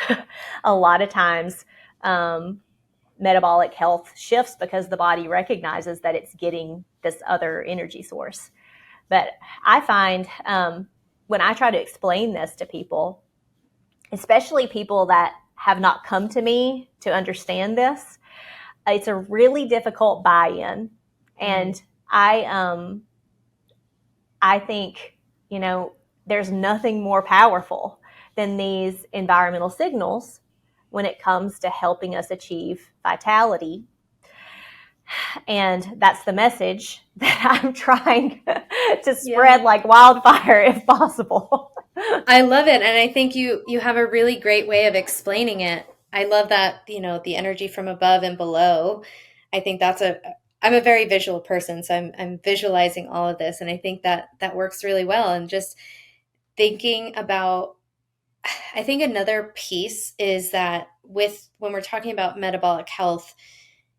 a lot of times metabolic health shifts because the body recognizes that it's getting this other energy source. But I find when I try to explain this to people, especially people that have not come to me to understand this, it's a really difficult buy-in. And I think, there's nothing more powerful than these environmental signals when it comes to helping us achieve vitality. And that's the message that I'm trying to spread like wildfire if possible. I love it. And I think you have a really great way of explaining it. I love that, the energy from above and below. I think I'm a very visual person, so I'm visualizing all of this. And I think that works really well. And just thinking about, I think another piece is that when we're talking about metabolic health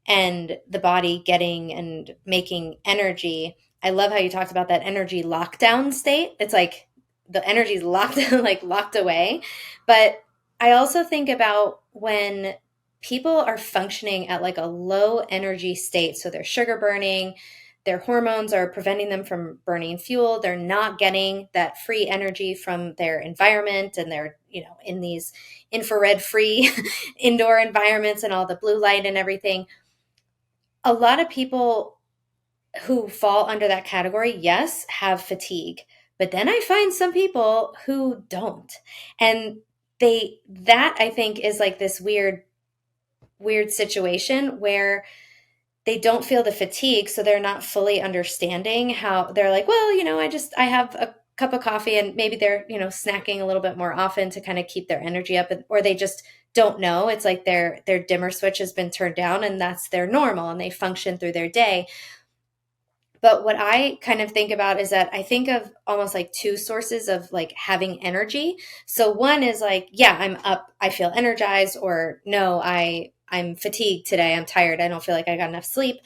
and the body getting and making energy, I love how you talked about that energy lockdown state. It's like the energy's locked away. But I also think about when people are functioning at like a low energy state. So they're sugar burning, their hormones are preventing them from burning fuel. They're not getting that free energy from their environment, and they're, in these infrared free indoor environments and all the blue light and everything. A lot of people who fall under that category, yes, have fatigue. But then I find some people who don't. And that I think is like this weird situation where they don't feel the fatigue. So they're not fully understanding how they're like, well, I have a cup of coffee, and maybe they're, snacking a little bit more often to kind of keep their energy up, or they just don't know. It's like their dimmer switch has been turned down and that's their normal, and they function through their day. But what I kind of think about is that I think of almost like two sources of like having energy. So one is like, yeah, I'm up, I feel energized, or no, I'm fatigued today, I'm tired, I don't feel like I got enough sleep.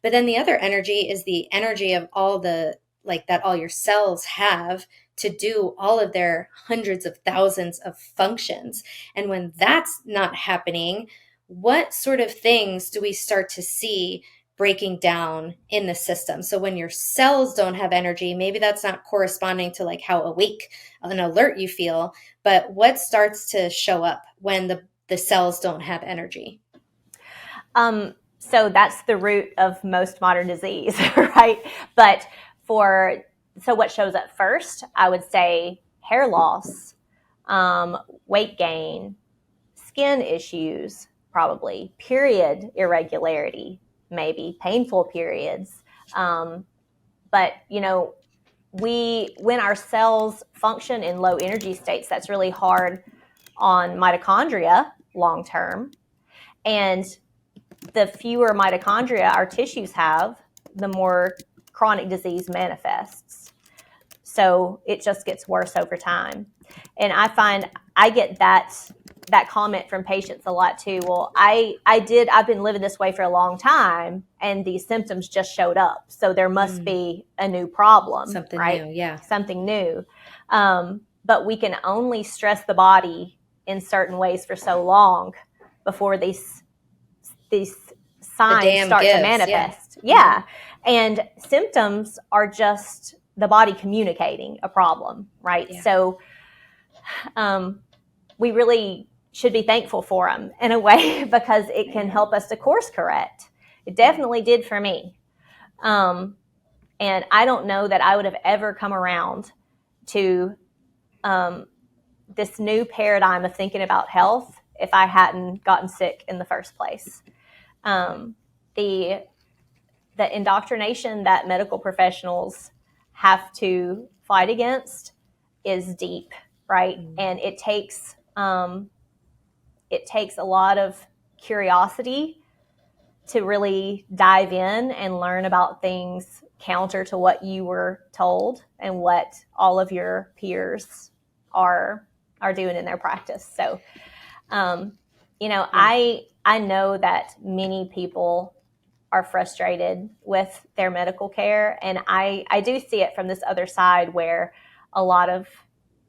But then the other energy is the energy of all the, like, that all your cells have to do all of their hundreds of thousands of functions. And when that's not happening, what sort of things do we start to see breaking down in the system? So when your cells don't have energy, maybe that's not corresponding to like how awake and alert you feel, but what starts to show up when the cells don't have energy? So that's the root of most modern disease, right? But so what shows up first, I would say hair loss, weight gain, skin issues, probably, period irregularity, maybe painful periods. But, when our cells function in low energy states, that's really hard on mitochondria long term. And the fewer mitochondria our tissues have, the more chronic disease manifests. So it just gets worse over time. And I find I get that comment from patients a lot too. Well, I've been living this way for a long time and these symptoms just showed up. So there must be a new problem. Something right? new, yeah. Something new. But we can only stress the body in certain ways for so long before these signs start to manifest. Yeah. And symptoms are just the body communicating a problem, right? Yeah. So we really should be thankful for them in a way because it can help us to course correct. It definitely did for me. And I don't know that I would have ever come around to this new paradigm of thinking about health if I hadn't gotten sick in the first place. The indoctrination that medical professionals have to fight against is deep, right? And it takes a lot of curiosity to really dive in and learn about things counter to what you were told and what all of your peers are doing in their practice. So, I know that many people are frustrated with their medical care. And I do see it from this other side where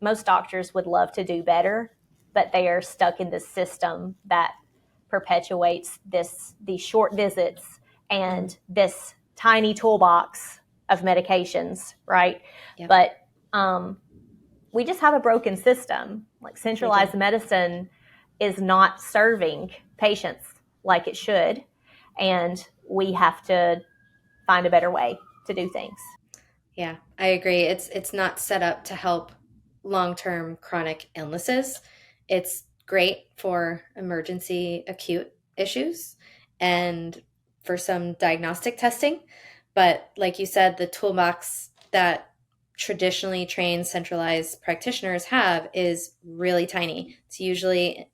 most doctors would love to do better, but they are stuck in this system that perpetuates these short visits and this tiny toolbox of medications, right? Yep. But we just have a broken system. Like centralized medicine is not serving patients like it should. And we have to find a better way to do things. Yeah, I agree. It's not set up to help long-term chronic illnesses. It's great for emergency acute issues and for some diagnostic testing. But like you said, the toolbox that traditionally trained centralized practitioners have is really tiny. It's usually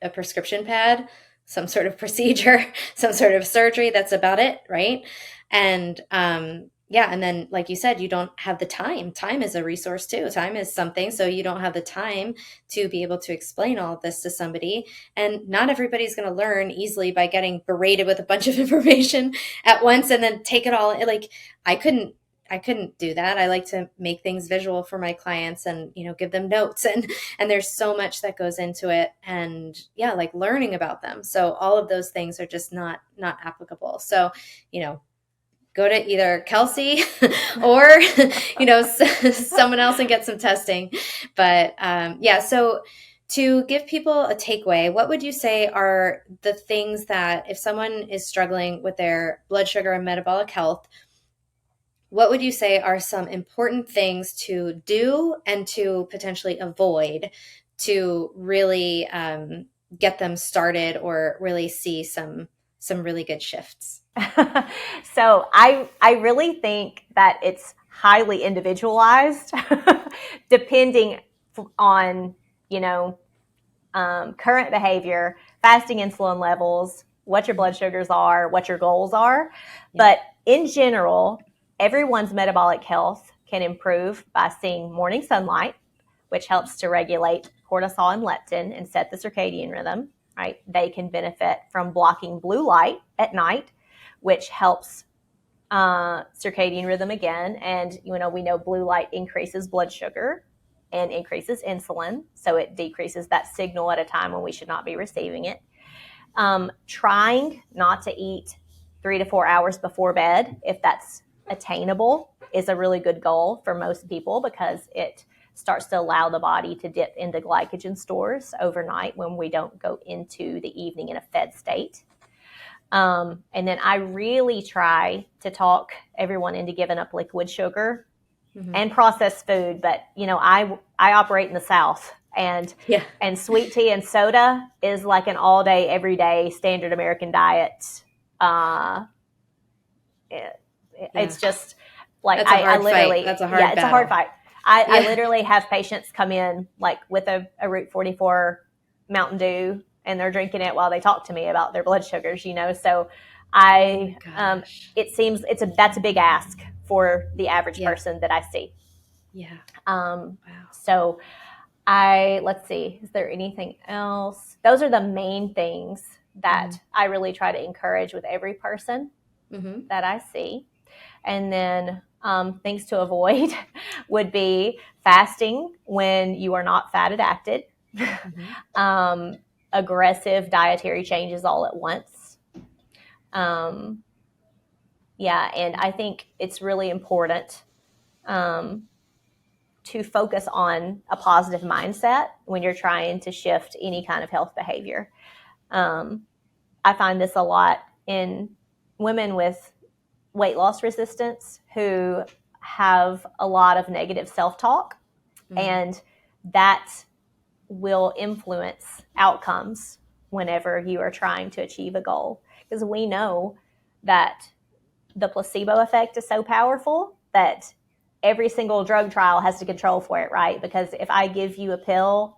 a prescription pad, some sort of procedure, some sort of surgery. That's about it, right? And and then like you said, you don't have the time. Time is a resource too. Time is something. So you don't have the time to be able to explain all of this to somebody. And not everybody's going to learn easily by getting berated with a bunch of information at once and then take it all. Like I couldn't do that. I like to make things visual for my clients and, give them notes and there's so much that goes into it and like learning about them. So all of those things are just not applicable. So, go to either Kelsey or, someone else and get some testing. But so to give people a takeaway, what would you say are the things that if someone is struggling with their blood sugar and metabolic health, what would you say are some important things to do and to potentially avoid to really get them started or really see some really good shifts? So I really think that it's highly individualized depending on, current behavior, fasting insulin levels, what your blood sugars are, what your goals are. Yeah. But in general, everyone's metabolic health can improve by seeing morning sunlight, which helps to regulate cortisol and leptin and set the circadian rhythm, right? They can benefit from blocking blue light at night, which helps circadian rhythm again. And, we know blue light increases blood sugar and increases insulin. So it decreases that signal at a time when we should not be receiving it. Trying not to eat 3 to 4 hours before bed, if that's attainable, is a really good goal for most people because it starts to allow the body to dip into glycogen stores overnight when we don't go into the evening in a fed state. And then I really try to talk everyone into giving up liquid sugar and processed food. But, I operate in the South Yeah. and sweet tea and soda is like an all day, every day standard American diet. It's just like That's a hard I literally, fight. That's a hard it's a battle. hard fight. I literally have patients come in like with a Route 44 Mountain Dew, and they're drinking it while they talk to me about their blood sugars, so it seems that's a big ask for the average person that I see. Yeah. Wow. So let's see, is there anything else? Those are the main things that I really try to encourage with every person that I see. And then things to avoid would be fasting when you are not fat adapted, aggressive dietary changes all at once. And I think it's really important to focus on a positive mindset when you're trying to shift any kind of health behavior. I find this a lot in women with weight loss resistance who have a lot of negative self-talk, and that will influence outcomes whenever you are trying to achieve a goal. Because we know that the placebo effect is so powerful that every single drug trial has to control for it, right? Because if I give you a pill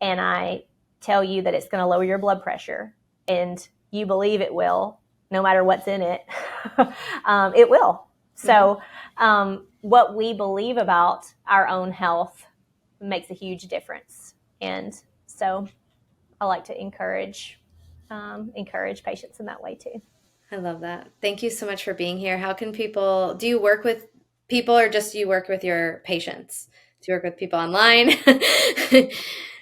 and I tell you that it's going to lower your blood pressure and you believe it will, no matter what's in it, it will. So what we believe about our own health makes a huge difference. And so I like to encourage patients in that way too. I love that. Thank you so much for being here. How can people, do you work with people or just do you work with your patients? Do you work with people online?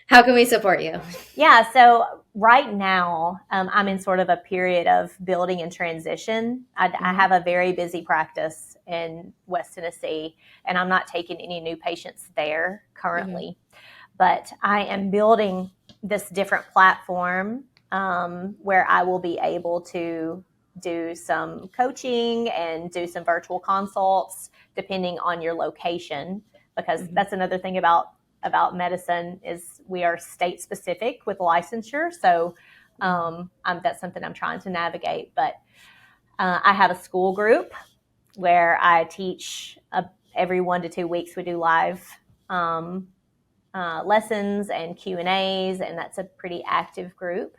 How can we support you? Yeah, so right now I'm in sort of a period of building and transition. I have a very busy practice in West Tennessee, and I'm not taking any new patients there currently. But I am building this different platform where I will be able to do some coaching and do some virtual consults depending on your location, because that's another thing about medicine is we are state specific with licensure. So that's something I'm trying to navigate. But I have a school group where I teach every 1 to 2 weeks. We do live lessons and Q&As, and that's a pretty active group.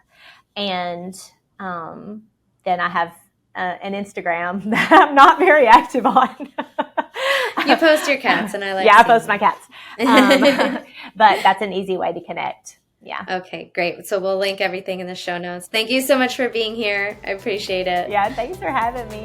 And then I have an Instagram that I'm not very active on. You post your cats, and I like. Yeah, I post my cats. But that's an easy way to connect. Yeah. Okay, great. So we'll link everything in the show notes. Thank you so much for being here. I appreciate it. Yeah, thanks for having me.